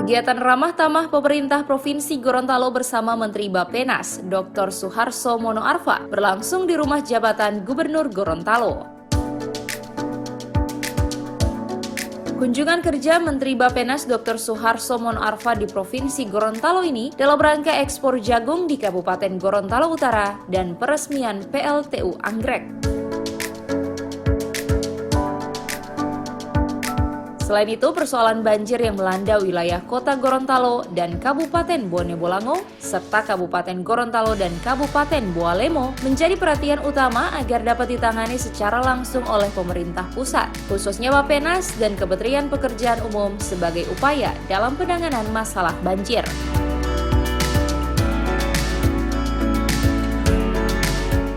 Kegiatan ramah tamah pemerintah Provinsi Gorontalo bersama Menteri Bappenas, Dr. Suharso Mono Arfa, berlangsung di rumah jabatan Gubernur Gorontalo. Kunjungan kerja Menteri Bappenas Dr. Suharso Mono Arfa di Provinsi Gorontalo ini dalam rangka ekspor jagung di Kabupaten Gorontalo Utara dan peresmian PLTU Anggrek. Selain itu, persoalan banjir yang melanda wilayah Kota Gorontalo dan Kabupaten Bone Bolango, serta Kabupaten Gorontalo dan Kabupaten Boalemo menjadi perhatian utama agar dapat ditangani secara langsung oleh pemerintah pusat, khususnya Bappenas dan Kementerian Pekerjaan Umum sebagai upaya dalam penanganan masalah banjir.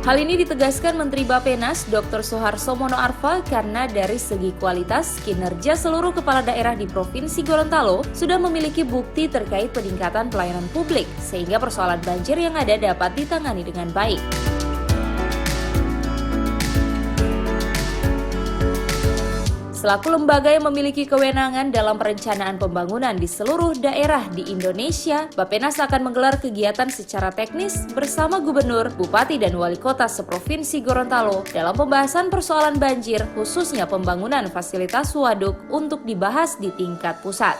Hal ini ditegaskan Menteri Bappenas Dr. Suharso Mono Arfa karena dari segi kualitas, kinerja seluruh kepala daerah di Provinsi Gorontalo sudah memiliki bukti terkait peningkatan pelayanan publik, sehingga persoalan banjir yang ada dapat ditangani dengan baik. Selaku lembaga yang memiliki kewenangan dalam perencanaan pembangunan di seluruh daerah di Indonesia, Bappenas akan menggelar kegiatan secara teknis bersama gubernur, bupati, dan wali kota seprovinsi Gorontalo dalam pembahasan persoalan banjir, khususnya pembangunan fasilitas waduk untuk dibahas di tingkat pusat.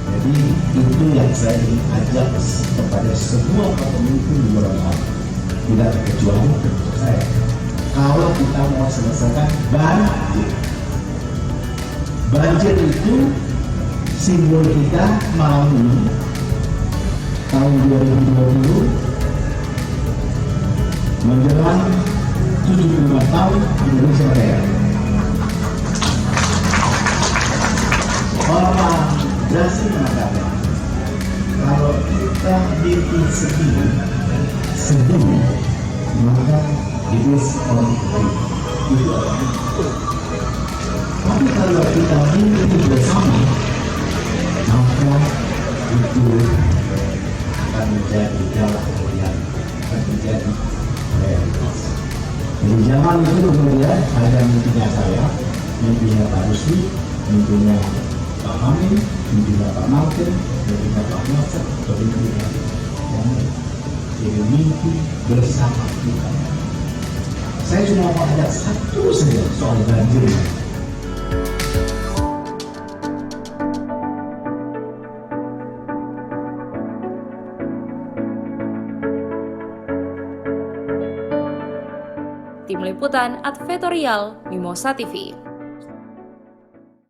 Jadi itu yang saya ingin ajak kepada semua pemimpin di Gorontalo, tidak terkecuali untuk saya. Kalau kita mau selesaikan banjir itu simbol kita malam ini tahun 2020 menjelang 75 tahun Indonesia Merdeka. Orang Brasil mengatakan kalau kita bikin sedih maka it is on itu adalah tapi kalau kita mimpi bersama maka itu akan menjadi jalan yang akan menjadi realitas. Jadi zaman itu kemudian ada mimpinya saya, mimpinya Pak Rusli, mimpinya Pak Amin, mimpinya Pak Martin, mimpinya Pak Nasir, mimpinya yang lain. Jadi mimpi bersama kita. Saya cuma mau ada satu saja soal banjir. Tim Liputan Advertorial Mimosa TV.